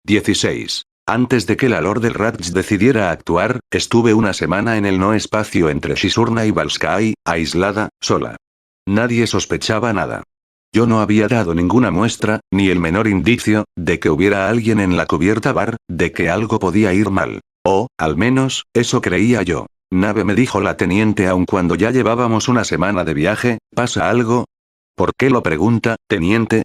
16. Antes de que la Lord del Raj decidiera actuar, estuve una semana en el no espacio entre Shisurna y Balskai, aislada, sola. Nadie sospechaba nada. Yo no había dado ninguna muestra, ni el menor indicio, de que hubiera alguien en la cubierta bar, de que algo podía ir mal. O, al menos, eso creía yo. Nave, me dijo la teniente aun cuando ya llevábamos una semana de viaje, ¿pasa algo? ¿Por qué lo pregunta, teniente?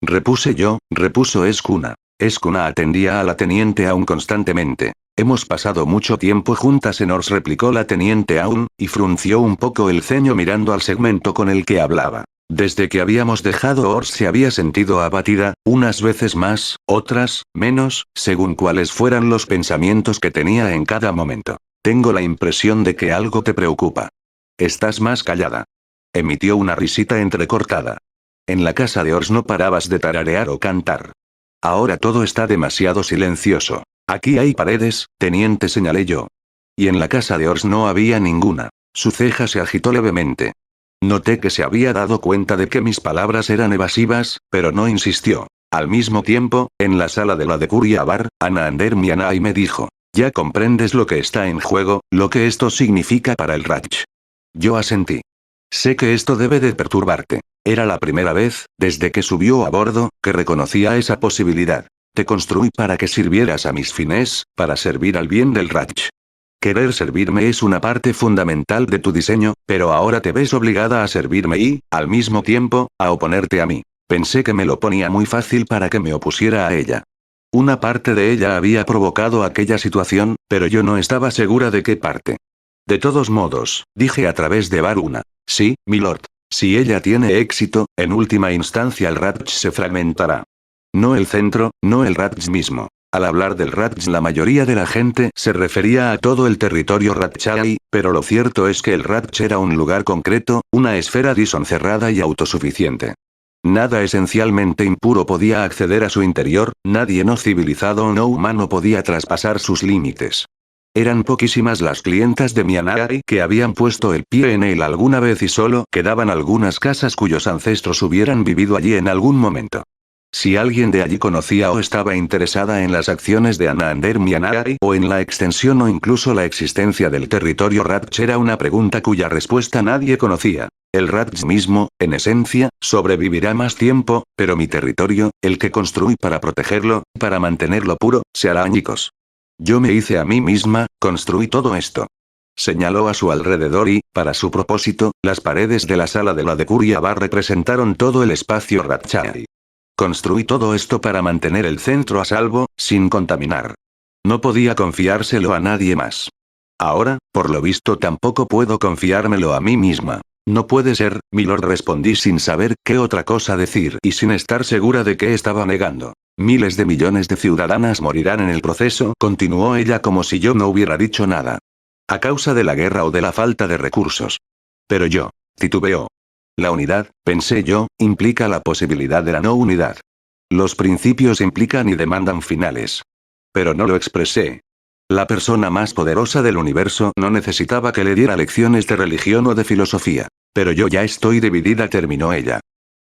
Repuse yo, repuso Escuna. Escuna atendía a la teniente aún constantemente. Hemos pasado mucho tiempo juntas en Ors, replicó la teniente aún, y frunció un poco el ceño mirando al segmento con el que hablaba. Desde que habíamos dejado Ors se había sentido abatida, unas veces más, otras, menos, según cuáles fueran los pensamientos que tenía en cada momento. Tengo la impresión de que algo te preocupa. Estás más callada. Emitió una risita entrecortada. En la casa de Ors no parabas de tararear o cantar. Ahora todo está demasiado silencioso. Aquí hay paredes, teniente, señalé yo. Y en la casa de Ors no había ninguna. Su ceja se agitó levemente. Noté que se había dado cuenta de que mis palabras eran evasivas, pero no insistió. Al mismo tiempo, en la sala de la de Kuria Bar, Anaander Mianai me dijo: ya comprendes lo que está en juego, lo que esto significa para el Raj. Yo asentí. Sé que esto debe de perturbarte. Era la primera vez, desde que subió a bordo, que reconocía esa posibilidad. Te construí para que sirvieras a mis fines, para servir al bien del Raj. Querer servirme es una parte fundamental de tu diseño, pero ahora te ves obligada a servirme y, al mismo tiempo, a oponerte a mí. Pensé que me lo ponía muy fácil para que me opusiera a ella. Una parte de ella había provocado aquella situación, pero yo no estaba segura de qué parte. De todos modos, dije a través de Varuna. Sí, milord. Si ella tiene éxito, en última instancia el Raj se fragmentará. No el centro, no el Raj mismo. Al hablar del Raj la mayoría de la gente se refería a todo el territorio Rajai, pero lo cierto es que el Raj era un lugar concreto, una esfera Dison cerrada y autosuficiente. Nada esencialmente impuro podía acceder a su interior, nadie no civilizado o no humano podía traspasar sus límites. Eran poquísimas las clientas de Mianai que habían puesto el pie en él alguna vez y solo quedaban algunas casas cuyos ancestros hubieran vivido allí en algún momento. Si alguien de allí conocía o estaba interesada en las acciones de Anaander Mianai o en la extensión o incluso la existencia del territorio Raj era una pregunta cuya respuesta nadie conocía. El Raj mismo, en esencia, sobrevivirá más tiempo, pero mi territorio, el que construí para protegerlo, para mantenerlo puro, se hará añicos. Yo me hice a mí misma, construí todo esto. Señaló a su alrededor y, para su propósito, las paredes de la sala de la de Kuria Bar representaron todo el espacio Rajai. Construí todo esto para mantener el centro a salvo, sin contaminar. No podía confiárselo a nadie más. Ahora, por lo visto, tampoco puedo confiármelo a mí misma. No puede ser, milord, respondí sin saber qué otra cosa decir y sin estar segura de qué estaba negando. Miles de millones de ciudadanas morirán en el proceso, continuó ella como si yo no hubiera dicho nada. A causa de la guerra o de la falta de recursos. Pero yo, titubeó. La unidad, pensé yo, implica la posibilidad de la no unidad. Los principios implican y demandan finales. Pero no lo expresé. La persona más poderosa del universo no necesitaba que le diera lecciones de religión o de filosofía. Pero yo ya estoy dividida, terminó ella.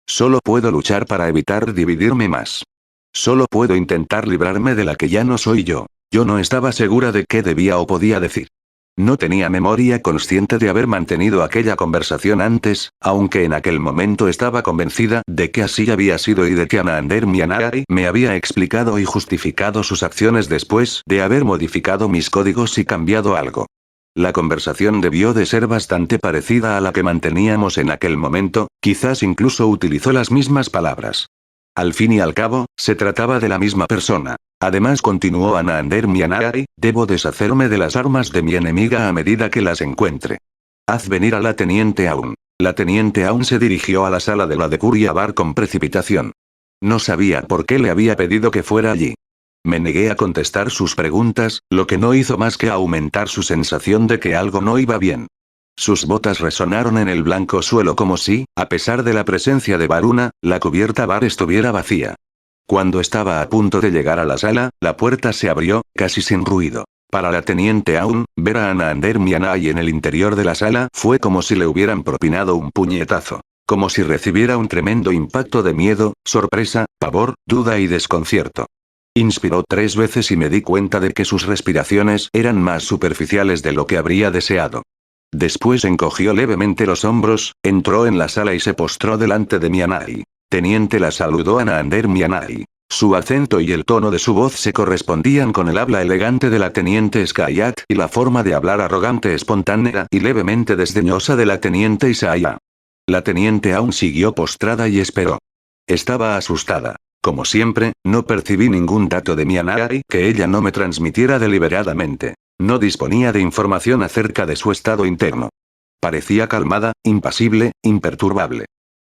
Solo puedo luchar para evitar dividirme más. Solo puedo intentar librarme de la que ya no soy yo. Yo no estaba segura de qué debía o podía decir. No tenía memoria consciente de haber mantenido aquella conversación antes, aunque en aquel momento estaba convencida de que así había sido y de que Anaander Mianai me había explicado y justificado sus acciones después de haber modificado mis códigos y cambiado algo. La conversación debió de ser bastante parecida a la que manteníamos en aquel momento, quizás incluso utilizó las mismas palabras. Al fin y al cabo, se trataba de la misma persona. Además, continuó Anaander Mianai, debo deshacerme de las armas de mi enemiga a medida que las encuentre. Haz venir a la teniente Aun. La teniente Aun se dirigió a la sala de la de Kuria Bar con precipitación. No sabía por qué le había pedido que fuera allí. Me negué a contestar sus preguntas, lo que no hizo más que aumentar su sensación de que algo no iba bien. Sus botas resonaron en el blanco suelo como si, a pesar de la presencia de Varuna, la cubierta bar estuviera vacía. Cuando estaba a punto de llegar a la sala, la puerta se abrió, casi sin ruido. Para la teniente Aun, ver a Anaander Mianai en el interior de la sala fue como si le hubieran propinado un puñetazo. Como si recibiera un tremendo impacto de miedo, sorpresa, pavor, duda y desconcierto. Inspiró 3 veces y me di cuenta de que sus respiraciones eran más superficiales de lo que habría deseado. Después encogió levemente los hombros, entró en la sala y se postró delante de Mianai. Teniente, la saludó Anaander Mianai. Su acento y el tono de su voz se correspondían con el habla elegante de la teniente Skyat y la forma de hablar arrogante, espontánea y levemente desdeñosa de la teniente Isaiah. La teniente aún siguió postrada y esperó. Estaba asustada. Como siempre, no percibí ningún dato de Mianai que ella no me transmitiera deliberadamente. No disponía de información acerca de su estado interno. Parecía calmada, impasible, imperturbable.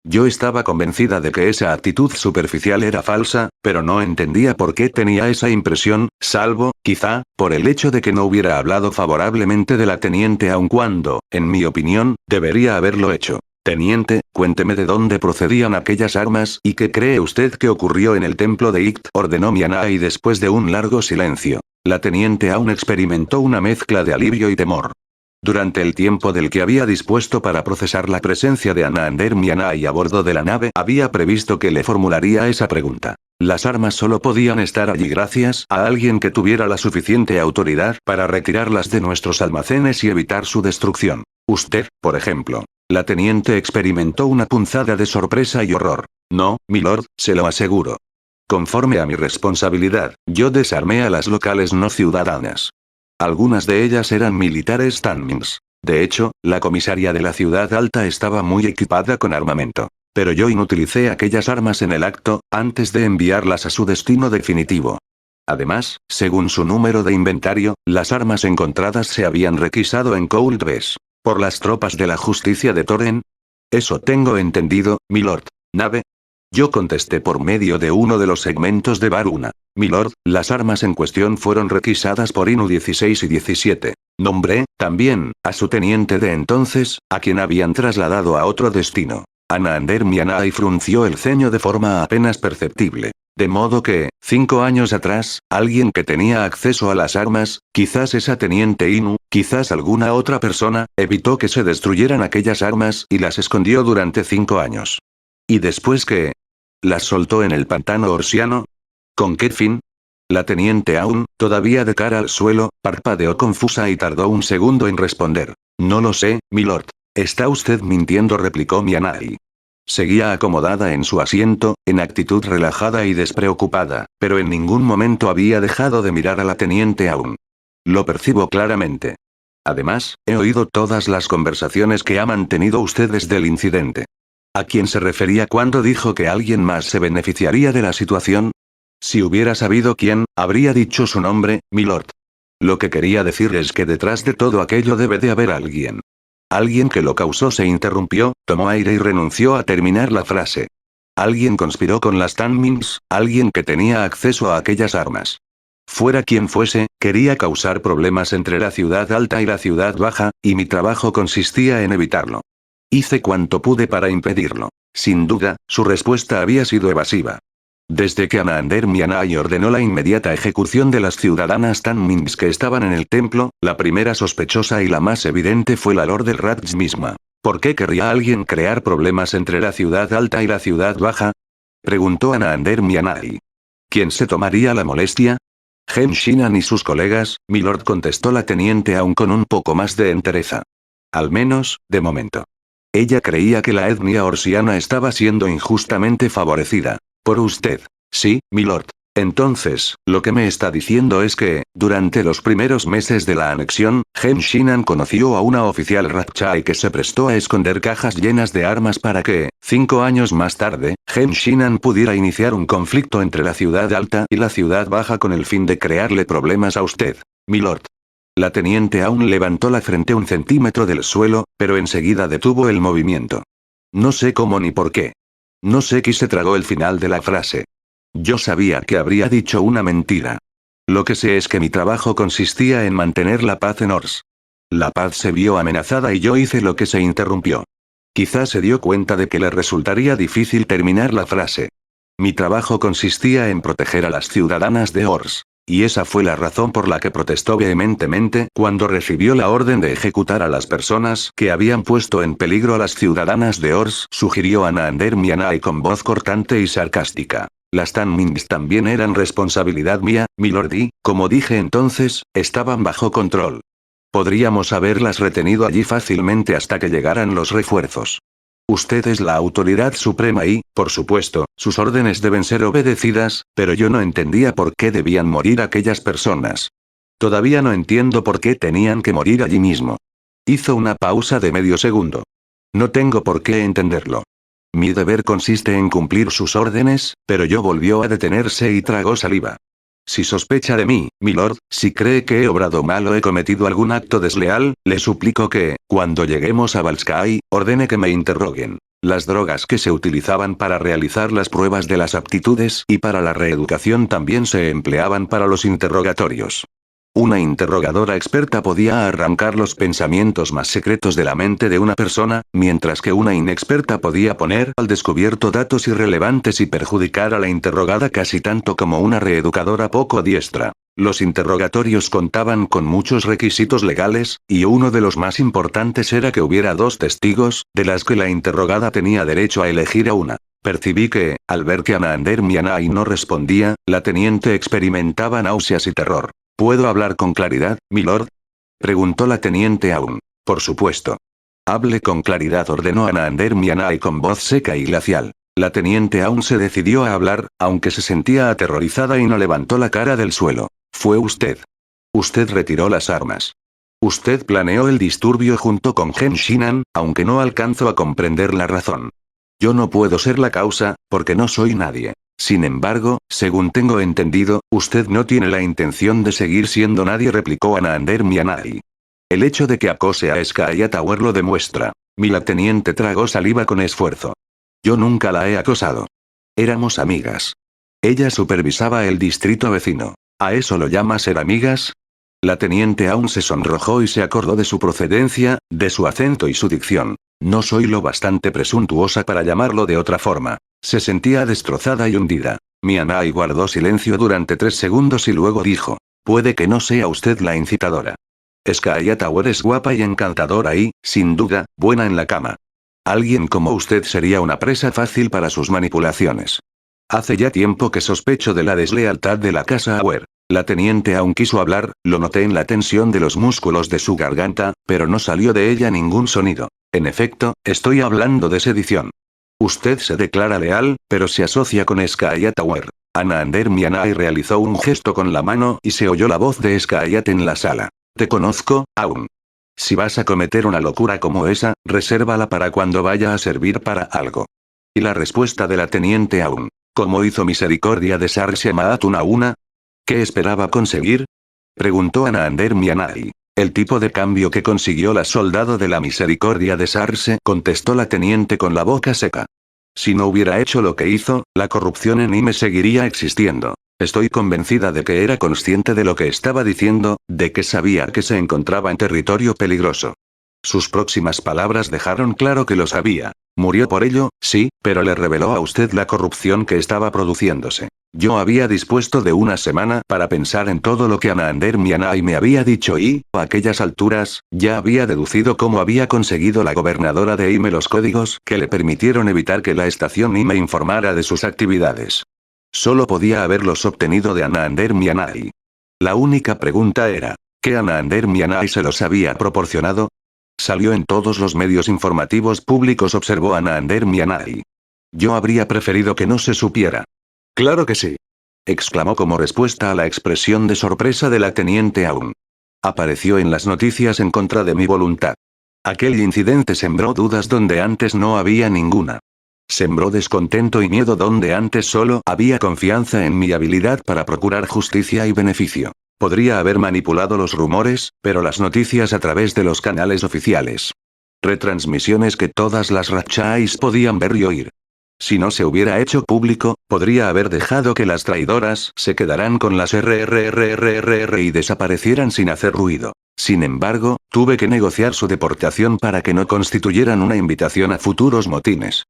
Yo estaba convencida de que esa actitud superficial era falsa, pero no entendía por qué tenía esa impresión, salvo, quizá, por el hecho de que no hubiera hablado favorablemente de la teniente aun cuando, en mi opinión, debería haberlo hecho. Teniente, cuénteme de dónde procedían aquellas armas y qué cree usted que ocurrió en el templo de Ikt, ordenó Mianai después de un largo silencio. La teniente aún experimentó una mezcla de alivio y temor. Durante el tiempo del que había dispuesto para procesar la presencia de Anaander Mianai a bordo de la nave, había previsto que le formularía esa pregunta. Las armas solo podían estar allí gracias a alguien que tuviera la suficiente autoridad para retirarlas de nuestros almacenes y evitar su destrucción. Usted, por ejemplo. La teniente experimentó una punzada de sorpresa y horror. No, milord, se lo aseguro. Conforme a mi responsabilidad, yo desarmé a las locales no ciudadanas. Algunas de ellas eran militares Tanmins. De hecho, la comisaria de la ciudad alta estaba muy equipada con armamento. Pero yo inutilicé aquellas armas en el acto, antes de enviarlas a su destino definitivo. Además, según su número de inventario, las armas encontradas se habían requisado en Cold Base. ¿Por las tropas de la justicia de Toren? Eso tengo entendido, milord. ¿Nave? Yo contesté por medio de uno de los segmentos de Varuna. Milord, las armas en cuestión fueron requisadas por Inu 16 y 17. Nombré, también, a su teniente de entonces, a quien habían trasladado a otro destino. Anaander Mianai frunció el ceño de forma apenas perceptible. De modo que, 5 años atrás, alguien que tenía acceso a las armas, quizás esa teniente Inu, quizás alguna otra persona, evitó que se destruyeran aquellas armas y las escondió durante 5 años. ¿Y después qué? ¿Las soltó en el pantano orsiano? ¿Con qué fin? La teniente aún, todavía de cara al suelo, parpadeó confusa y tardó un segundo en responder. No lo sé, milord. Está usted mintiendo, replicó Mianai. Seguía acomodada en su asiento, en actitud relajada y despreocupada, pero en ningún momento había dejado de mirar a la teniente aún. Lo percibo claramente. Además, he oído todas las conversaciones que ha mantenido usted desde el incidente. ¿A quién se refería cuando dijo que alguien más se beneficiaría de la situación? Si hubiera sabido quién, habría dicho su nombre, milord. Lo que quería decir es que detrás de todo aquello debe de haber alguien. Alguien que lo causó. Se interrumpió, tomó aire y renunció a terminar la frase. Alguien conspiró con las Tanmins, alguien que tenía acceso a aquellas armas. Fuera quien fuese, quería causar problemas entre la ciudad alta y la ciudad baja, y mi trabajo consistía en evitarlo. Hice cuanto pude para impedirlo. Sin duda, su respuesta había sido evasiva. Desde que Anaander Mianai ordenó la inmediata ejecución de las ciudadanas Tanmins que estaban en el templo, la primera sospechosa y la más evidente fue la Lord del Raj misma. ¿Por qué querría alguien crear problemas entre la ciudad alta y la ciudad baja? Preguntó Anaander Mianai. ¿Quién se tomaría la molestia? Gen Shinan y sus colegas, milord, contestó la teniente aún con un poco más de entereza. Al menos, de momento. Ella creía que la etnia orsiana estaba siendo injustamente favorecida. Por usted. Sí, milord. Entonces, lo que me está diciendo es que, durante los primeros meses de la anexión, Gen Shinan conoció a una oficial Ratchai que se prestó a esconder cajas llenas de armas para que, 5 años más tarde, Gen Shinan pudiera iniciar un conflicto entre la ciudad alta y la ciudad baja con el fin de crearle problemas a usted, milord. La teniente aún levantó la frente 1 centímetro del suelo, pero enseguida detuvo el movimiento. No sé cómo ni por qué. No sé qué. Se tragó el final de la frase. Yo sabía que habría dicho una mentira. Lo que sé es que mi trabajo consistía en mantener la paz en Ors. La paz se vio amenazada y yo hice lo que. Se interrumpió. Quizás se dio cuenta de que le resultaría difícil terminar la frase. Mi trabajo consistía en proteger a las ciudadanas de Ors. Y esa fue la razón por la que protestó vehementemente cuando recibió la orden de ejecutar a las personas que habían puesto en peligro a las ciudadanas de Ors, sugirió Anaander Mianai con voz cortante y sarcástica. Las Tanmings también eran responsabilidad mía, milord, y, como dije entonces, estaban bajo control. Podríamos haberlas retenido allí fácilmente hasta que llegaran los refuerzos. Usted es la autoridad suprema y, por supuesto, sus órdenes deben ser obedecidas, pero yo no entendía por qué debían morir aquellas personas. Todavía no entiendo por qué tenían que morir allí mismo. Hizo una pausa de medio segundo. No tengo por qué entenderlo. Mi deber consiste en cumplir sus órdenes, pero yo volvió a detenerse y tragó saliva. Si sospecha de mí, milord, si cree que he obrado mal o he cometido algún acto desleal, le suplico que, cuando lleguemos a Valsky, ordene que me interroguen. Las drogas que se utilizaban para realizar las pruebas de las aptitudes y para la reeducación también se empleaban para los interrogatorios. Una interrogadora experta podía arrancar los pensamientos más secretos de la mente de una persona, mientras que una inexperta podía poner al descubierto datos irrelevantes y perjudicar a la interrogada casi tanto como una reeducadora poco diestra. Los interrogatorios contaban con muchos requisitos legales, y uno de los más importantes era que hubiera 2 testigos, de las que la interrogada tenía derecho a elegir a una. Percibí que, al ver que Anaander Mianai no respondía, la teniente experimentaba náuseas y terror. ¿Puedo hablar con claridad, milord? Preguntó la teniente Aun. Por supuesto. Hable con claridad, ordenó Anaander Mianai con voz seca y glacial. La teniente Aun se decidió a hablar, aunque se sentía aterrorizada y no levantó la cara del suelo. Fue usted. Usted retiró las armas. Usted planeó el disturbio junto con Gen Shinan, aunque no alcanzo a comprender la razón. Yo no puedo ser la causa, porque no soy nadie. Sin embargo, según tengo entendido, usted no tiene la intención de seguir siendo nadie, replicó Anaander Mianai. El hecho de que acose a Sky Tower lo demuestra. La teniente tragó saliva con esfuerzo. Yo nunca la he acosado. Éramos amigas. Ella supervisaba el distrito vecino. ¿A eso lo llama ser amigas? La teniente aún se sonrojó y se acordó de su procedencia, de su acento y su dicción. No soy lo bastante presuntuosa para llamarlo de otra forma. Se sentía destrozada y hundida. Mianai guardó silencio durante 3 segundos y luego dijo: puede que no sea usted la incitadora. Sky Tower es guapa y encantadora y, sin duda, buena en la cama. Alguien como usted sería una presa fácil para sus manipulaciones. Hace ya tiempo que sospecho de la deslealtad de la casa Auer. La teniente aún quiso hablar, lo noté en la tensión de los músculos de su garganta, pero no salió de ella ningún sonido. En efecto, estoy hablando de sedición. Usted se declara leal, pero se asocia con Sky Tower. Anaander Mianai realizó un gesto con la mano y se oyó la voz de Skyat en la sala. Te conozco, aún. Si vas a cometer una locura como esa, resérvala para cuando vaya a servir para algo. Y la respuesta de la teniente aún. ¿Cómo hizo misericordia de Sarsia Maatuna una? ¿Qué esperaba conseguir? Preguntó Anaander Mianai. El tipo de cambio que consiguió la soldado de la misericordia de Sarse, contestó la teniente con la boca seca. Si no hubiera hecho lo que hizo, la corrupción en Ime seguiría existiendo. Estoy convencida de que era consciente de lo que estaba diciendo, de que sabía que se encontraba en territorio peligroso. Sus próximas palabras dejaron claro que lo sabía. Murió por ello, sí, pero le reveló a usted la corrupción que estaba produciéndose. Yo había dispuesto de una semana para pensar en todo lo que Anaander Mianai me había dicho y, a aquellas alturas, ya había deducido cómo había conseguido la gobernadora de Ime los códigos que le permitieron evitar que la estación Ime informara de sus actividades. Solo podía haberlos obtenido de Anaander Mianai. La única pregunta era, ¿qué Anaander Mianai se los había proporcionado? Salió en todos los medios informativos públicos, observó Anaander Mianai. Yo habría preferido que no se supiera. Claro que sí. Exclamó como respuesta a la expresión de sorpresa de la teniente aún. Apareció en las noticias en contra de mi voluntad. Aquel incidente sembró dudas donde antes no había ninguna. Sembró descontento y miedo donde antes solo había confianza en mi habilidad para procurar justicia y beneficio. Podría haber manipulado los rumores, pero las noticias a través de los canales oficiales. Retransmisiones que todas las Ratchais podían ver y oír. Si no se hubiera hecho público, podría haber dejado que las traidoras se quedaran con las RRRRR y desaparecieran sin hacer ruido. Sin embargo, tuve que negociar su deportación para que no constituyeran una invitación a futuros motines.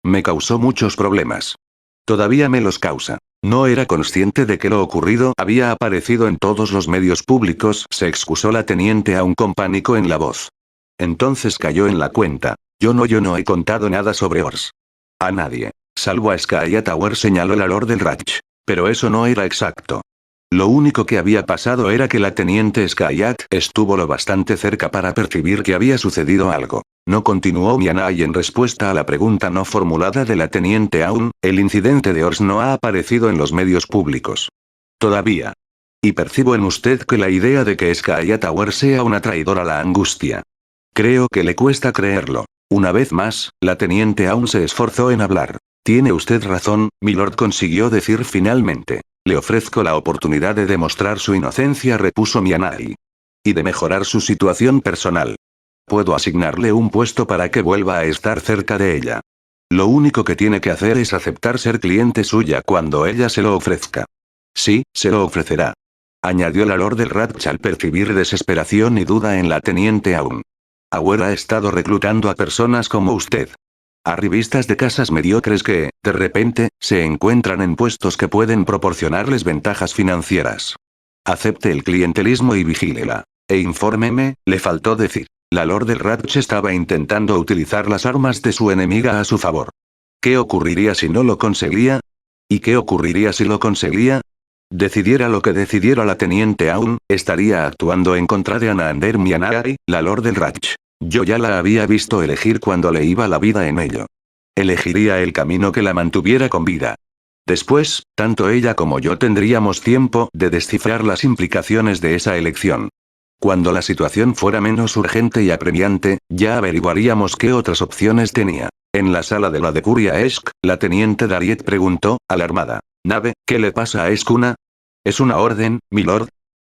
Me causó muchos problemas. Todavía me los causa. No era consciente de que lo ocurrido había aparecido en todos los medios públicos, se excusó la teniente aún con pánico en la voz. Entonces cayó en la cuenta. Yo no he contado nada sobre Ors. A nadie. Salvo a Sky Tower, señaló la Lord del Ratch. Pero eso no era exacto. Lo único que había pasado era que la teniente Skyat estuvo lo bastante cerca para percibir que había sucedido algo. No, continuó Mianai en respuesta a la pregunta no formulada de la teniente Aun, el incidente de Ors no ha aparecido en los medios públicos. Todavía. Y percibo en usted que la idea de que Sky Tower sea una traidora la angustia. Creo que le cuesta creerlo. Una vez más, la teniente Aun se esforzó en hablar. Tiene usted razón, milord, consiguió decir finalmente. Le ofrezco la oportunidad de demostrar su inocencia, repuso Mianai. Y de mejorar su situación personal. Puedo asignarle un puesto para que vuelva a estar cerca de ella. Lo único que tiene que hacer es aceptar ser cliente suya cuando ella se lo ofrezca. Sí, se lo ofrecerá. Añadió la Lord del Ratch al percibir desesperación y duda en la teniente Aun. Auer ha estado reclutando a personas como usted. Arribistas de casas mediocres que, de repente, se encuentran en puestos que pueden proporcionarles ventajas financieras. Acepte el clientelismo y vigílela. E infórmeme, le faltó decir. La Lord del Ratch estaba intentando utilizar las armas de su enemiga a su favor. ¿Qué ocurriría si no lo conseguía? ¿Y qué ocurriría si lo conseguía? Decidiera lo que decidiera la teniente Aun, estaría actuando en contra de Anaander Mianai, la Lord del Ratch. Yo ya la había visto elegir cuando le iba la vida en ello. Elegiría el camino que la mantuviera con vida. Después, tanto ella como yo tendríamos tiempo de descifrar las implicaciones de esa elección. Cuando la situación fuera menos urgente y apremiante, ya averiguaríamos qué otras opciones tenía. En la sala de la Decuria Esk, la teniente Dariet preguntó, alarmada. «Nave, ¿qué le pasa a Eskuna? ¿Es una orden, milord?»,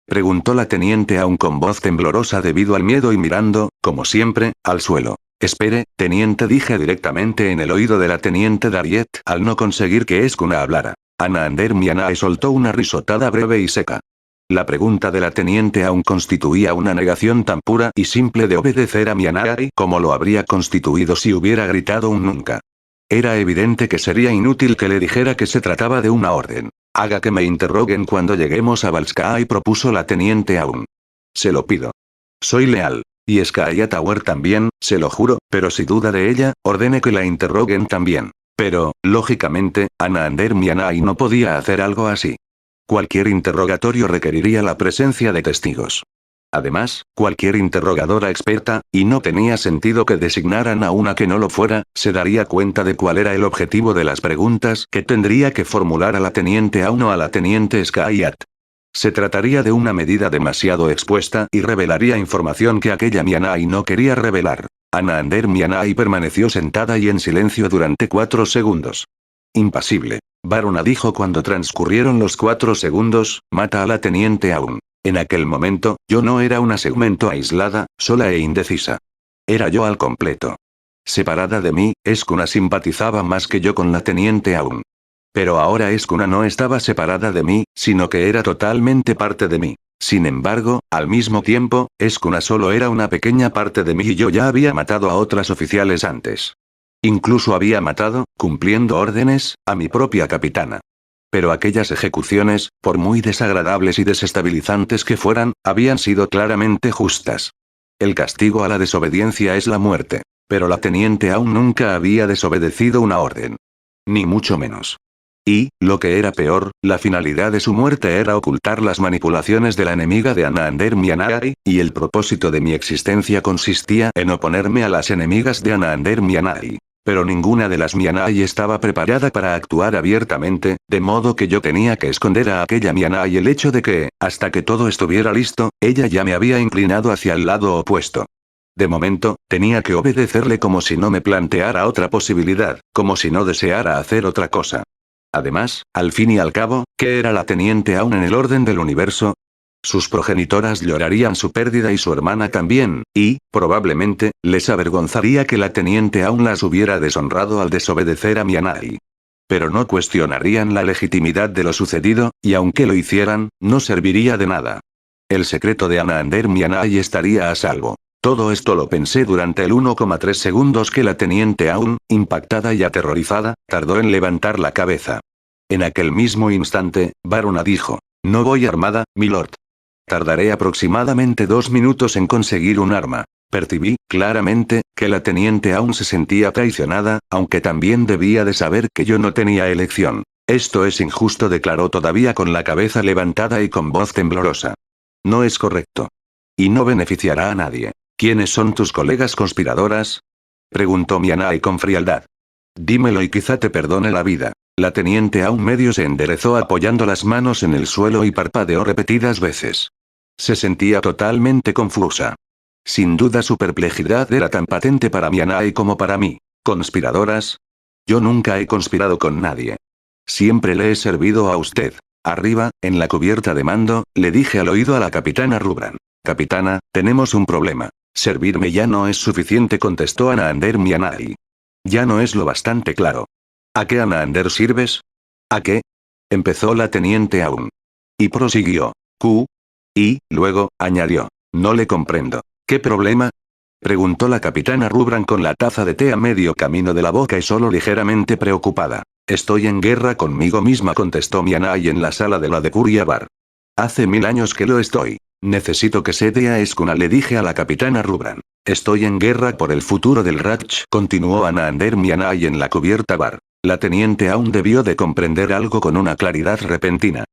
preguntó la teniente aún con voz temblorosa debido al miedo y mirando, como siempre, al suelo. «Espere, teniente», dije directamente en el oído de la teniente Dariet, al no conseguir que Eskuna hablara. Anaander Mianai soltó una risotada breve y seca. La pregunta de la teniente aún constituía una negación tan pura y simple de obedecer a Mianai como lo habría constituido si hubiera gritado un nunca. Era evidente que sería inútil que le dijera que se trataba de una orden. «Haga que me interroguen cuando lleguemos a Valskai», propuso la teniente Aun. «Se lo pido. Soy leal. Y Sky Tower también, se lo juro, pero si duda de ella, ordene que la interroguen también». Pero, lógicamente, Anaander Mianai no podía hacer algo así. Cualquier interrogatorio requeriría la presencia de testigos. Además, cualquier interrogadora experta, y no tenía sentido que designaran a una que no lo fuera, se daría cuenta de cuál era el objetivo de las preguntas que tendría que formular a la teniente Aun o a la teniente Skyat. Se trataría de una medida demasiado expuesta y revelaría información que aquella Mianai no quería revelar. Anaander Mianai permaneció sentada y en silencio durante 4 segundos. «Impasible. Varuna», dijo cuando transcurrieron los 4 segundos, «mata a la teniente Aun». En aquel momento, yo no era una segmento aislada, sola e indecisa. Era yo al completo. Separada de mí, Eskuna simpatizaba más que yo con la teniente Aun. Pero ahora Eskuna no estaba separada de mí, sino que era totalmente parte de mí. Sin embargo, al mismo tiempo, Eskuna solo era una pequeña parte de mí y yo ya había matado a otras oficiales antes. Incluso había matado, cumpliendo órdenes, a mi propia capitana. Pero aquellas ejecuciones, por muy desagradables y desestabilizantes que fueran, habían sido claramente justas. El castigo a la desobediencia es la muerte. Pero la teniente aún nunca había desobedecido una orden. Ni mucho menos. Y, lo que era peor, la finalidad de su muerte era ocultar las manipulaciones de la enemiga de Anaander Mianai, y el propósito de mi existencia consistía en oponerme a las enemigas de Anaander Mianai. Pero ninguna de las Mianai estaba preparada para actuar abiertamente, de modo que yo tenía que esconder a aquella Mianai el hecho de que, hasta que todo estuviera listo, ella ya me había inclinado hacia el lado opuesto. De momento, tenía que obedecerle como si no me planteara otra posibilidad, como si no deseara hacer otra cosa. Además, al fin y al cabo, ¿qué era la teniente aún en el orden del universo? Sus progenitoras llorarían su pérdida y su hermana también, y, probablemente, les avergonzaría que la teniente aún las hubiera deshonrado al desobedecer a Mianai. Pero no cuestionarían la legitimidad de lo sucedido, y aunque lo hicieran, no serviría de nada. El secreto de Anaander Mianai estaría a salvo. Todo esto lo pensé durante el 1,3 segundos que la teniente aún, impactada y aterrorizada, tardó en levantar la cabeza. En aquel mismo instante, Varuna dijo: «No voy armada, milord. Tardaré aproximadamente 2 minutos en conseguir un arma. Percibí, claramente, que la teniente aún se sentía traicionada, aunque también debía de saber que yo no tenía elección. Esto es injusto, declaró todavía con la cabeza levantada y con voz temblorosa. No es correcto. Y no beneficiará a nadie. ¿Quiénes son tus colegas conspiradoras? Preguntó Mianai con frialdad. Dímelo y quizá te perdone la vida. La teniente aún medio se enderezó apoyando las manos en el suelo y parpadeó repetidas veces. Se sentía totalmente confusa. Sin duda su perplejidad era tan patente para Mianai como para mí. ¿Conspiradoras? Yo nunca he conspirado con nadie. Siempre le he servido a usted. Arriba, en la cubierta de mando, le dije al oído a la capitana Rubran. Capitana, tenemos un problema. Servirme ya no es suficiente, contestó Anaander Mianai. Ya no es lo bastante claro. ¿A qué, Anaander, sirves? ¿A qué? Empezó la teniente aún. Y prosiguió. Y, luego, añadió. No le comprendo. ¿Qué problema? Preguntó la capitana Rubran con la taza de té a medio camino de la boca y solo ligeramente preocupada. Estoy en guerra conmigo misma, contestó Mianai en la sala de la de Kuria Bar. Hace 1000 años que lo estoy. Necesito que se dé a Escuna, le dije a la capitana Rubran. Estoy en guerra por el futuro del Ratch, continuó Anaander Mianai en la cubierta bar. La teniente aún debió de comprender algo con una claridad repentina.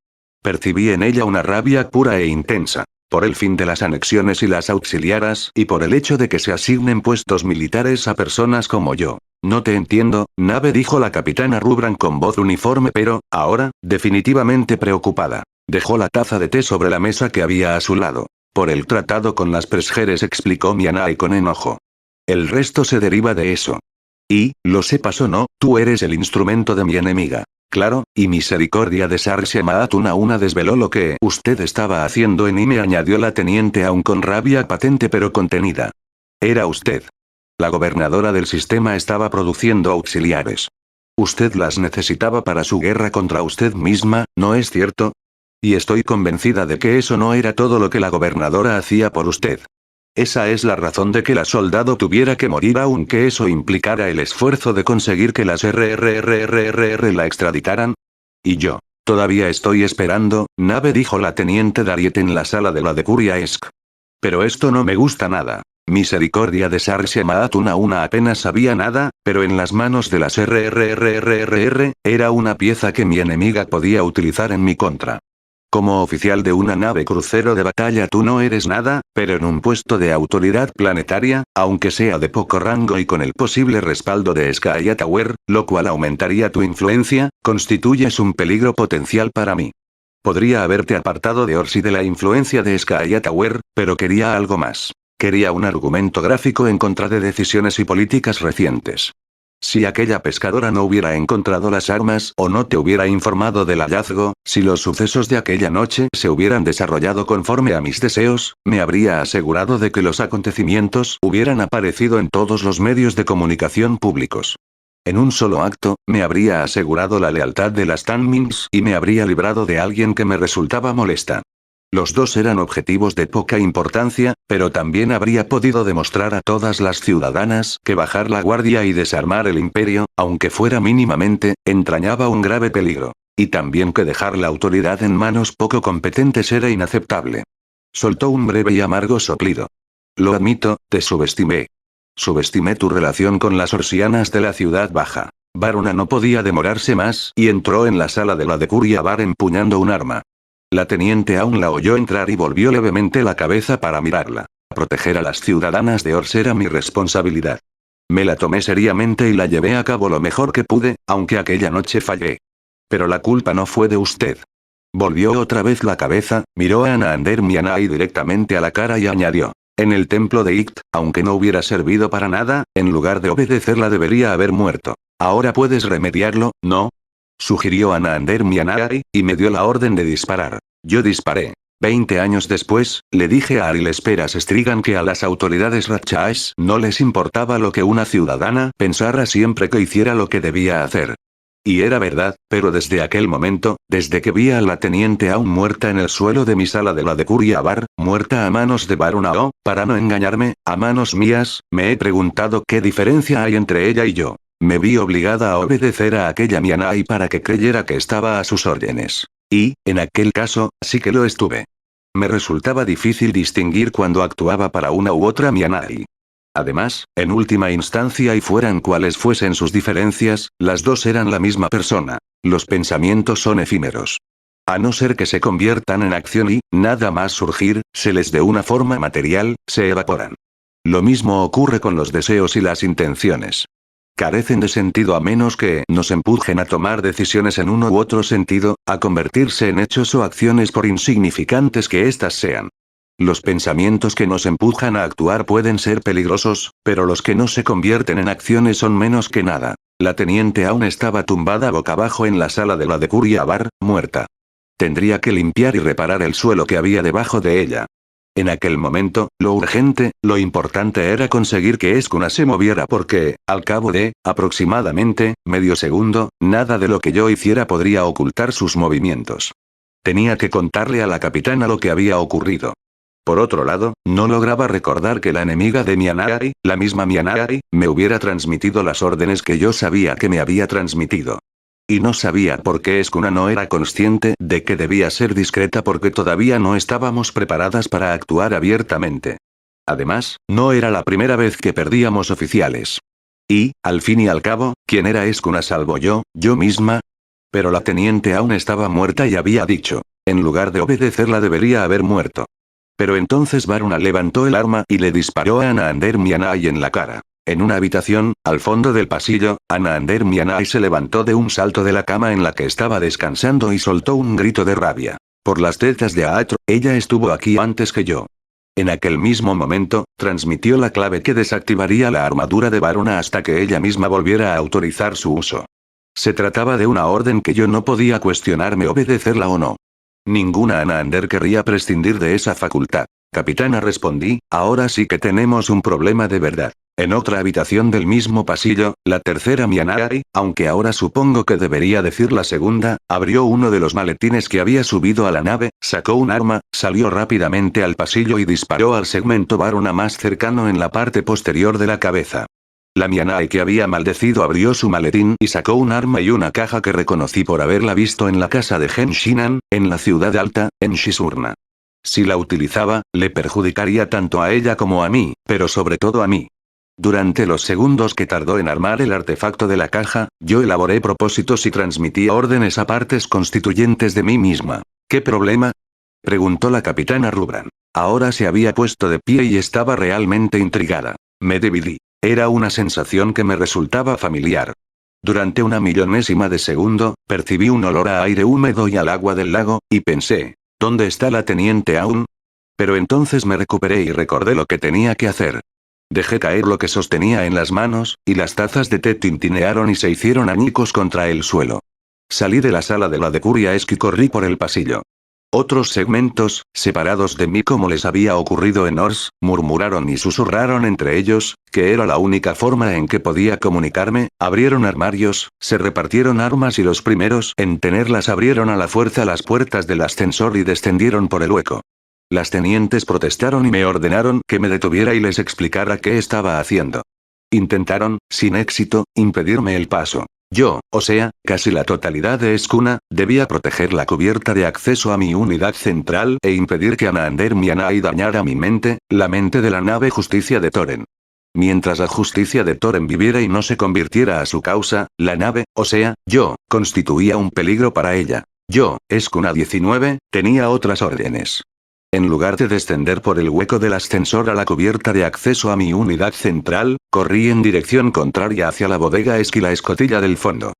Percibí en ella una rabia pura e intensa. Por el fin de las anexiones y las auxiliaras, y por el hecho de que se asignen puestos militares a personas como yo. No te entiendo, Nave, dijo la capitana Rubran con voz uniforme pero, ahora, definitivamente preocupada. Dejó la taza de té sobre la mesa que había a su lado. Por el tratado con las Presgeres, explicó Mianai con enojo. El resto se deriva de eso. Y, lo sepas o no, tú eres el instrumento de mi enemiga. Claro, y Misericordia de Sarsia Maatuna una desveló lo que usted estaba haciendo en Ime, añadió la teniente aún con rabia patente pero contenida. Era usted. La gobernadora del sistema estaba produciendo auxiliares. Usted las necesitaba para su guerra contra usted misma, ¿no es cierto? Y estoy convencida de que eso no era todo lo que la gobernadora hacía por usted. Esa es la razón de que la soldado tuviera que morir, aunque eso implicara el esfuerzo de conseguir que las RRRRRR la extraditaran. Y yo. Todavía estoy esperando, Nave, dijo la teniente Dariet en la sala de la de Kuriaesk. Pero esto no me gusta nada. Misericordia de Sarsia Maatuna una apenas sabía nada, pero en las manos de las RRRRR, era una pieza que mi enemiga podía utilizar en mi contra. Como oficial de una nave crucero de batalla tú no eres nada, pero en un puesto de autoridad planetaria, aunque sea de poco rango y con el posible respaldo de Skya Tower, lo cual aumentaría tu influencia, constituyes un peligro potencial para mí. Podría haberte apartado de Orsi de la influencia de Skya Tower, pero quería algo más. Quería un argumento gráfico en contra de decisiones y políticas recientes. Si aquella pescadora no hubiera encontrado las armas o no te hubiera informado del hallazgo, si los sucesos de aquella noche se hubieran desarrollado conforme a mis deseos, me habría asegurado de que los acontecimientos hubieran aparecido en todos los medios de comunicación públicos. En un solo acto, me habría asegurado la lealtad de las Tanmings y me habría librado de alguien que me resultaba molesta. Los dos eran objetivos de poca importancia, pero también habría podido demostrar a todas las ciudadanas que bajar la guardia y desarmar el imperio, aunque fuera mínimamente, entrañaba un grave peligro. Y también que dejar la autoridad en manos poco competentes era inaceptable. Soltó un breve y amargo soplido. Lo admito, te subestimé. Subestimé tu relación con las orsianas de la ciudad baja. Varuna no podía demorarse más y entró en la sala de la de Kuria Bar empuñando un arma. La teniente aún la oyó entrar y volvió levemente la cabeza para mirarla. Proteger a las ciudadanas de Ors era mi responsabilidad. Me la tomé seriamente y la llevé a cabo lo mejor que pude, aunque aquella noche fallé. Pero la culpa no fue de usted. Volvió otra vez la cabeza, miró a Anaander Mianai directamente a la cara y añadió. En el templo de Ikt, aunque no hubiera servido para nada, en lugar de obedecerla debería haber muerto. Ahora puedes remediarlo, ¿no? Sugirió Anaander Mianai, y me dio la orden de disparar. Yo disparé. 20 años después, le dije a Aril Esperas Strigan que a las autoridades Ratchaes no les importaba lo que una ciudadana pensara siempre que hiciera lo que debía hacer. Y era verdad, pero desde aquel momento, desde que vi a la teniente aún muerta en el suelo de mi sala de la de Kuria Bar, muerta a manos de Varuna para no engañarme, a manos mías, me he preguntado qué diferencia hay entre ella y yo. Me vi obligada a obedecer a aquella Mianai para que creyera que estaba a sus órdenes. Y, en aquel caso, sí que lo estuve. me resultaba difícil distinguir cuando actuaba para una u otra Mianai. Además, en última instancia y fueran cuales fuesen sus diferencias, las dos eran la misma persona. Los pensamientos son efímeros. A no ser que se conviertan en acción y, nada más surgir, se les dé una forma material, se evaporan. Lo mismo ocurre con los deseos y las intenciones. Carecen de sentido a menos que nos empujen a tomar decisiones en uno u otro sentido, a convertirse en hechos o acciones por insignificantes que éstas sean. Los pensamientos que nos empujan a actuar pueden ser peligrosos, pero los que no se convierten en acciones son menos que nada. La teniente aún estaba tumbada boca abajo en la sala de la de Curia Bar, muerta. Tendría que limpiar y reparar el suelo que había debajo de ella. En aquel momento, lo urgente, lo importante era conseguir que Escuna se moviera porque, al cabo de, aproximadamente, medio segundo, nada de lo que yo hiciera podría ocultar sus movimientos. Tenía que contarle a la capitana lo que había ocurrido. Por otro lado, no lograba recordar que la enemiga de Mianai, la misma Mianai, me hubiera transmitido las órdenes que yo sabía que me había transmitido. Y no sabía por qué Escuna no era consciente de que debía ser discreta porque todavía no estábamos preparadas para actuar abiertamente. Además, no era la primera vez que perdíamos oficiales. Y, al fin y al cabo, ¿quién era Escuna salvo yo misma? Pero la teniente aún estaba muerta y había dicho, en lugar de obedecerla debería haber muerto. Pero entonces Varuna levantó el arma y le disparó a Anaander Mianai en la cara. En una habitación, al fondo del pasillo, Anaander Mianai se levantó de un salto de la cama en la que estaba descansando y soltó un grito de rabia. Por las tetas de Aatro, ella estuvo aquí antes que yo. En aquel mismo momento, transmitió la clave que desactivaría la armadura de Varuna hasta que ella misma volviera a autorizar su uso. Se trataba de una orden que yo no podía cuestionarme obedecerla o no. Ninguna Anaander querría prescindir de esa facultad. Capitana, respondí, ahora sí que tenemos un problema de verdad. En otra habitación del mismo pasillo, la tercera Mianai, aunque ahora supongo que debería decir la segunda, abrió uno de los maletines que había subido a la nave, sacó un arma, salió rápidamente al pasillo y disparó al segmento Varuna más cercano en la parte posterior de la cabeza. La Mianai que había maldecido abrió su maletín y sacó un arma y una caja que reconocí por haberla visto en la casa de Genshinan, en la ciudad alta, en Shisurna. Si la utilizaba, le perjudicaría tanto a ella como a mí, pero sobre todo a mí. Durante los segundos que tardó en armar el artefacto de la caja, yo elaboré propósitos y transmití órdenes a partes constituyentes de mí misma. ¿Qué problema?, preguntó la capitana Rubran. Ahora se había puesto de pie y estaba realmente intrigada. Me dividí. Era una sensación que me resultaba familiar. Durante una millonésima de segundo, percibí un olor a aire húmedo y al agua del lago, y pensé, ¿dónde está la teniente aún? Pero entonces me recuperé y recordé lo que tenía que hacer. Dejé caer lo que sostenía en las manos, y las tazas de té tintinearon y se hicieron añicos contra el suelo. Salí de la sala de la de Curia-Esk y corrí por el pasillo. Otros segmentos, separados de mí como les había ocurrido en Ors, murmuraron y susurraron entre ellos, que era la única forma en que podía comunicarme, abrieron armarios, se repartieron armas y los primeros en tenerlas abrieron a la fuerza las puertas del ascensor y descendieron por el hueco. Las tenientes protestaron y me ordenaron que me detuviera y les explicara qué estaba haciendo. Intentaron, sin éxito, impedirme el paso. Yo, o sea, casi la totalidad de Escuna, debía proteger la cubierta de acceso a mi unidad central e impedir que Anaander Mianai dañara mi mente, la mente de la nave Justicia de Toren. Mientras la Justicia de Toren viviera y no se convirtiera a su causa, la nave, o sea, yo, constituía un peligro para ella. Yo, Escuna 19, tenía otras órdenes. En lugar de descender por el hueco del ascensor a la cubierta de acceso a mi unidad central, corrí en dirección contraria hacia la bodega Esk y la escotilla del fondo.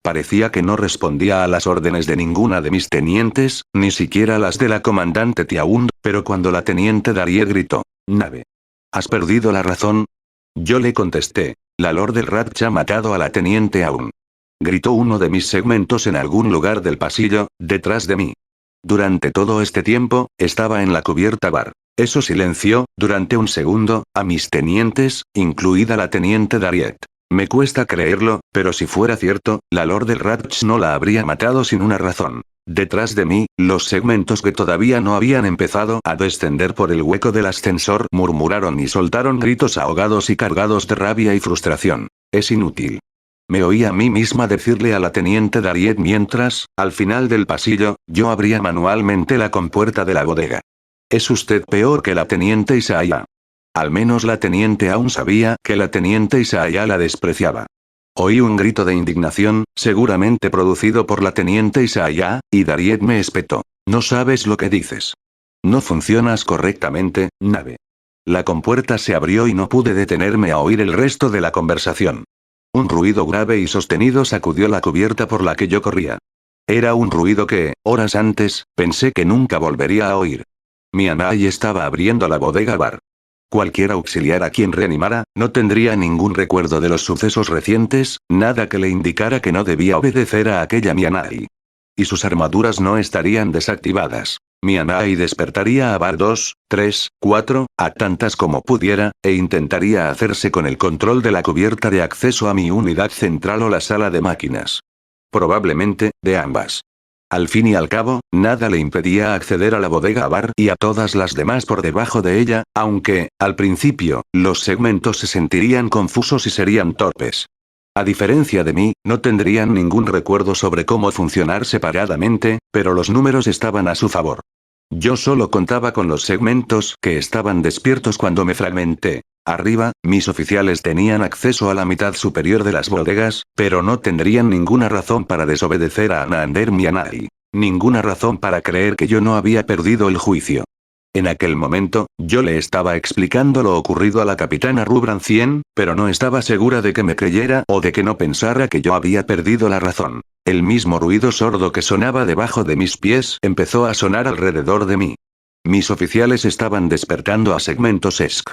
Parecía que no respondía a las órdenes de ninguna de mis tenientes, ni siquiera las de la comandante Tiaund, pero cuando la teniente Darie gritó, «Nave. ¿Has perdido la razón?», yo le contesté, «La Lord del Ratch ha matado a la teniente Aun». Gritó uno de mis segmentos en algún lugar del pasillo, detrás de mí. Durante todo este tiempo, estaba en la cubierta bar. Eso silenció, durante un segundo, a mis tenientes, incluida la teniente Dariet. Me cuesta creerlo, pero si fuera cierto, la Lord del Ratch no la habría matado sin una razón. Detrás de mí, los segmentos que todavía no habían empezado a descender por el hueco del ascensor murmuraron y soltaron gritos ahogados y cargados de rabia y frustración. Es inútil. Me oí a mí misma decirle a la teniente Dariet mientras, al final del pasillo, yo abría manualmente la compuerta de la bodega. Es usted peor que la teniente Isaiah. Al menos la teniente aún sabía que la teniente Isaiah la despreciaba. Oí un grito de indignación, seguramente producido por la teniente Isaiah, y Dariet me espetó. No sabes lo que dices. No funcionas correctamente, nave. La compuerta se abrió y no pude detenerme a oír el resto de la conversación. Un ruido grave y sostenido sacudió la cubierta por la que yo corría. Era un ruido que, horas antes, pensé que nunca volvería a oír. Mianai estaba abriendo la bodega bar. Cualquier auxiliar a quien reanimara, no tendría ningún recuerdo de los sucesos recientes, nada que le indicara que no debía obedecer a aquella Mianai. Y sus armaduras no estarían desactivadas. Mianai despertaría a bar 2, 3, 4, a tantas como pudiera, e intentaría hacerse con el control de la cubierta de acceso a mi unidad central o la sala de máquinas. Probablemente, de ambas. Al fin y al cabo, nada le impedía acceder a la bodega bar y a todas las demás por debajo de ella, aunque, al principio, los segmentos se sentirían confusos y serían torpes. A diferencia de mí, no tendrían ningún recuerdo sobre cómo funcionar separadamente, pero los números estaban a su favor. Yo solo contaba con los segmentos que estaban despiertos cuando me fragmenté. Arriba, mis oficiales tenían acceso a la mitad superior de las bodegas, pero no tendrían ninguna razón para desobedecer a Anaander Mianai. Ninguna razón para creer que yo no había perdido el juicio. En aquel momento, yo le estaba explicando lo ocurrido a la capitana Rubran 100, pero no estaba segura de que me creyera o de que no pensara que yo había perdido la razón. El mismo ruido sordo que sonaba debajo de mis pies empezó a sonar alrededor de mí. Mis oficiales estaban despertando a segmentos ESC.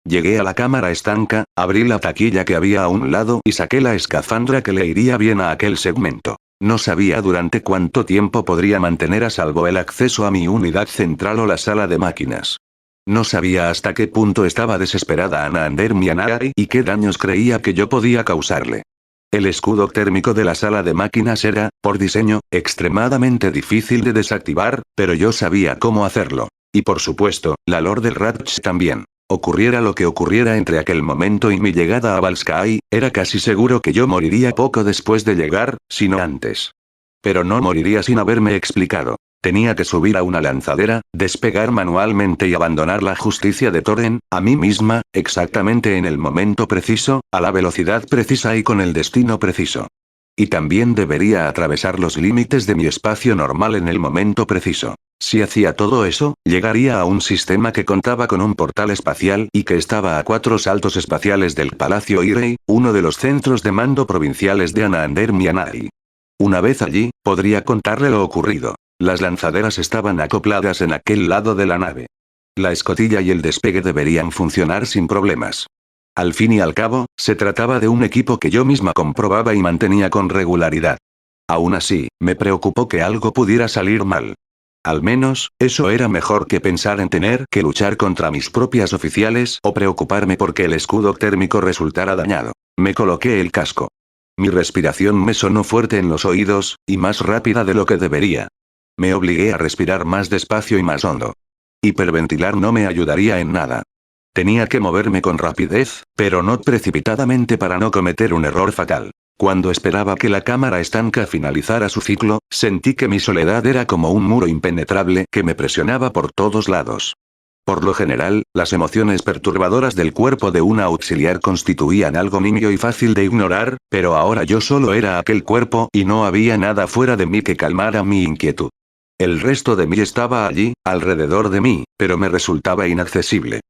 Llegué a la cámara estanca, abrí la taquilla que había a un lado y saqué la escafandra que le iría bien a aquel segmento. No sabía durante cuánto tiempo podría mantener a salvo el acceso a mi unidad central o la sala de máquinas. No sabía hasta qué punto estaba desesperada Anaander Mianai y qué daños creía que yo podía causarle. El escudo térmico de la sala de máquinas era, por diseño, extremadamente difícil de desactivar, pero yo sabía cómo hacerlo. Y por supuesto, la Lord del Ratch también. Ocurriera lo que ocurriera entre aquel momento y mi llegada a Valskai, era casi seguro que yo moriría poco después de llegar, si no antes. Pero no moriría sin haberme explicado. Tenía que subir a una lanzadera, despegar manualmente y abandonar la justicia de Toren, a mí misma, exactamente en el momento preciso, a la velocidad precisa y con el destino preciso. Y también debería atravesar los límites de mi espacio normal en el momento preciso. Si hacía todo eso, llegaría a un sistema que contaba con un portal espacial y que estaba a 4 saltos espaciales del Palacio Irei, uno de los centros de mando provinciales de Anaander Mianai. Una vez allí, podría contarle lo ocurrido. Las lanzaderas estaban acopladas en aquel lado de la nave. La escotilla y el despegue deberían funcionar sin problemas. Al fin y al cabo, se trataba de un equipo que yo misma comprobaba y mantenía con regularidad. Aún así, me preocupó que algo pudiera salir mal. Al menos, eso era mejor que pensar en tener que luchar contra mis propias oficiales o preocuparme porque el escudo térmico resultara dañado. Me coloqué el casco. Mi respiración me sonó fuerte en los oídos, y más rápida de lo que debería. Me obligué a respirar más despacio y más hondo. Hiperventilar no me ayudaría en nada. Tenía que moverme con rapidez, pero no precipitadamente para no cometer un error fatal. Cuando esperaba que la cámara estanca finalizara su ciclo, sentí que mi soledad era como un muro impenetrable que me presionaba por todos lados. Por lo general, las emociones perturbadoras del cuerpo de un auxiliar constituían algo nimio y fácil de ignorar, pero ahora yo solo era aquel cuerpo y no había nada fuera de mí que calmara mi inquietud. El resto de mí estaba allí, alrededor de mí, pero me resultaba inaccesible.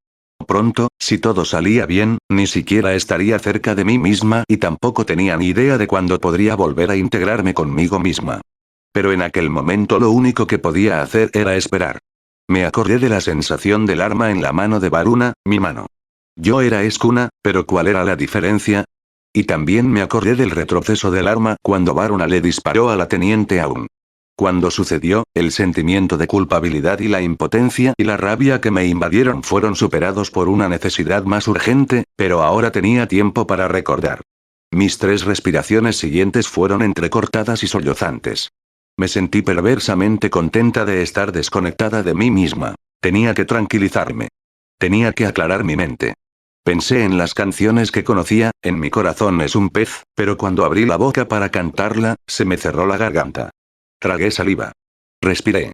Pronto, si todo salía bien, ni siquiera estaría cerca de mí misma y tampoco tenía ni idea de cuándo podría volver a integrarme conmigo misma. Pero en aquel momento lo único que podía hacer era esperar. Me acordé de la sensación del arma en la mano de Varuna, mi mano. Yo era Escuna, pero ¿cuál era la diferencia? Y también me acordé del retroceso del arma cuando Varuna le disparó a la teniente Aun. Cuando sucedió, el sentimiento de culpabilidad y la impotencia y la rabia que me invadieron fueron superados por una necesidad más urgente, pero ahora tenía tiempo para recordar. Mis 3 respiraciones siguientes fueron entrecortadas y sollozantes. Me sentí perversamente contenta de estar desconectada de mí misma. Tenía que tranquilizarme. Tenía que aclarar mi mente. Pensé en las canciones que conocía, en mi corazón es un pez, pero cuando abrí la boca para cantarla, se me cerró la garganta. Tragué saliva. Respiré.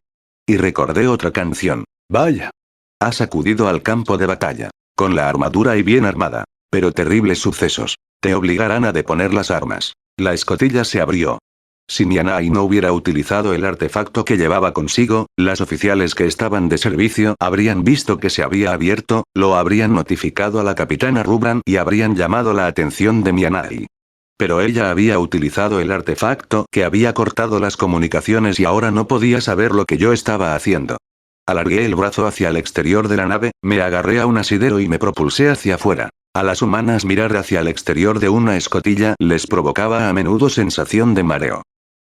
Y recordé otra canción. Vaya. Has acudido al campo de batalla. Con la armadura y bien armada. Pero terribles sucesos. Te obligarán a deponer las armas. La escotilla se abrió. Si Mianai no hubiera utilizado el artefacto que llevaba consigo, las oficiales que estaban de servicio habrían visto que se había abierto, lo habrían notificado a la capitana Rubran y habrían llamado la atención de Mianai. Pero ella había utilizado el artefacto que había cortado las comunicaciones y ahora no podía saber lo que yo estaba haciendo. Alargué el brazo hacia el exterior de la nave, me agarré a un asidero y me propulsé hacia afuera. A las humanas mirar hacia el exterior de una escotilla les provocaba a menudo sensación de mareo.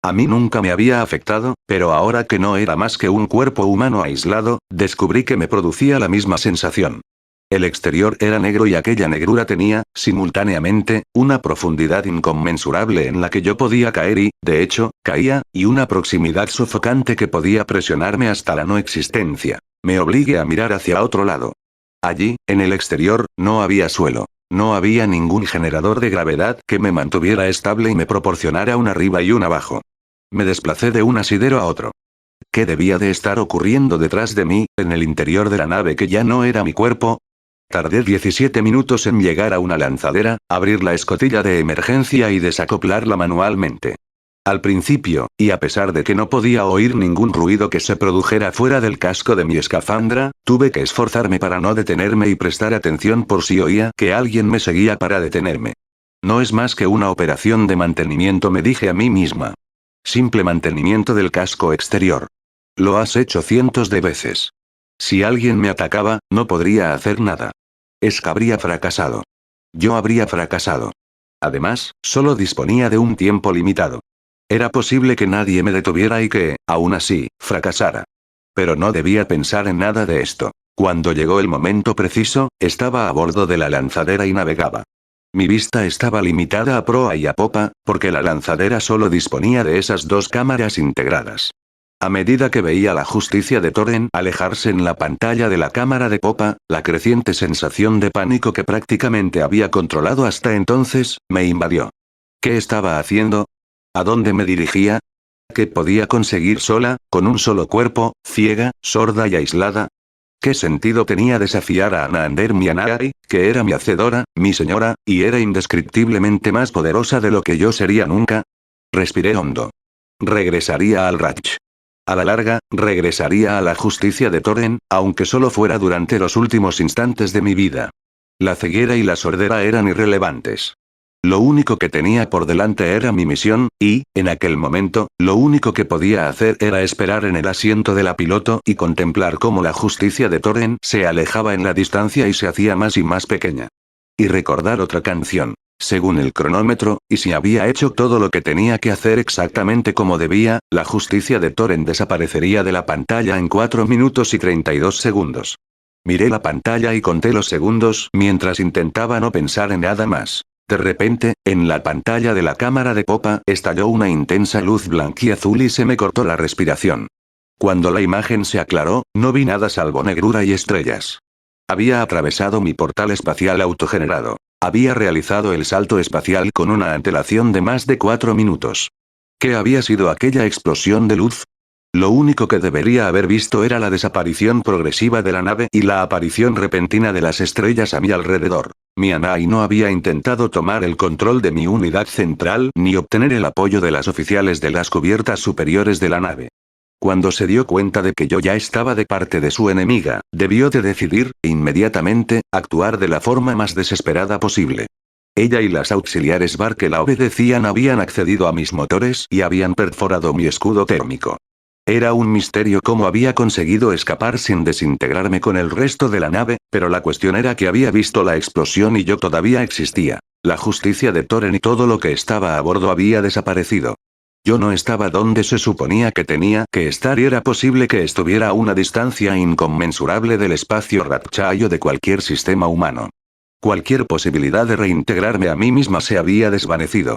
A mí nunca me había afectado, pero ahora que no era más que un cuerpo humano aislado, descubrí que me producía la misma sensación. El exterior era negro y aquella negrura tenía, simultáneamente, una profundidad inconmensurable en la que yo podía caer y, de hecho, caía, y una proximidad sofocante que podía presionarme hasta la no existencia. Me obligué a mirar hacia otro lado. Allí, en el exterior, no había suelo. No había ningún generador de gravedad que me mantuviera estable y me proporcionara un arriba y un abajo. Me desplacé de un asidero a otro. ¿Qué debía de estar ocurriendo detrás de mí, en el interior de la nave que ya no era mi cuerpo? Tardé 17 minutos en llegar a una lanzadera, abrir la escotilla de emergencia y desacoplarla manualmente. Al principio, y a pesar de que no podía oír ningún ruido que se produjera fuera del casco de mi escafandra, tuve que esforzarme para no detenerme y prestar atención por si oía que alguien me seguía para detenerme. No es más que una operación de mantenimiento, me dije a mí misma. Simple mantenimiento del casco exterior. Lo has hecho cientos de veces. Si alguien me atacaba, no podría hacer nada. Habría fracasado. Yo habría fracasado. Además, solo disponía de un tiempo limitado. Era posible que nadie me detuviera y que, aún así, fracasara. Pero no debía pensar en nada de esto. Cuando llegó el momento preciso, estaba a bordo de la lanzadera y navegaba. Mi vista estaba limitada a proa y a popa, porque la lanzadera solo disponía de esas dos cámaras integradas. A medida que veía la justicia de Toren alejarse en la pantalla de la cámara de popa, la creciente sensación de pánico que prácticamente había controlado hasta entonces, me invadió. ¿Qué estaba haciendo? ¿A dónde me dirigía? ¿Qué podía conseguir sola, con un solo cuerpo, ciega, sorda y aislada? ¿Qué sentido tenía desafiar a Anander Mianai, que era mi hacedora, mi señora, y era indescriptiblemente más poderosa de lo que yo sería nunca? Respiré hondo. Regresaría al Ratch. A la larga, regresaría a la justicia de Toren, aunque solo fuera durante los últimos instantes de mi vida. La ceguera y la sordera eran irrelevantes. Lo único que tenía por delante era mi misión, y, en aquel momento, lo único que podía hacer era esperar en el asiento de la piloto y contemplar cómo la justicia de Toren se alejaba en la distancia y se hacía más y más pequeña. Y recordar otra canción. Según el cronómetro, y si había hecho todo lo que tenía que hacer exactamente como debía, la justicia de Toren desaparecería de la pantalla en 4 minutos y 32 segundos. Miré la pantalla y conté los segundos mientras intentaba no pensar en nada más. De repente, en la pantalla de la cámara de popa estalló una intensa luz blanquiazul y se me cortó la respiración. Cuando la imagen se aclaró, no vi nada salvo negrura y estrellas. Había atravesado mi portal espacial autogenerado. Había realizado el salto espacial con una antelación de más de 4 minutos. ¿Qué había sido aquella explosión de luz? Lo único que debería haber visto era la desaparición progresiva de la nave y la aparición repentina de las estrellas a mi alrededor. Mianai no había intentado tomar el control de mi unidad central ni obtener el apoyo de las oficiales de las cubiertas superiores de la nave. Cuando se dio cuenta de que yo ya estaba de parte de su enemiga, debió de decidir, inmediatamente, actuar de la forma más desesperada posible. Ella y las auxiliares Bar que la obedecían habían accedido a mis motores y habían perforado mi escudo térmico. Era un misterio cómo había conseguido escapar sin desintegrarme con el resto de la nave, pero la cuestión era que había visto la explosión y yo todavía existía. La justicia de Toren y todo lo que estaba a bordo había desaparecido. Yo no estaba donde se suponía que tenía que estar y era posible que estuviera a una distancia inconmensurable del espacio ratchayo de cualquier sistema humano. Cualquier posibilidad de reintegrarme a mí misma se había desvanecido.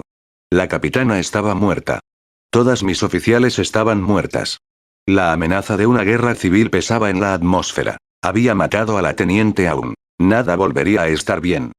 La capitana estaba muerta. Todas mis oficiales estaban muertas. La amenaza de una guerra civil pesaba en la atmósfera. Había matado a la teniente Aun. Nada volvería a estar bien.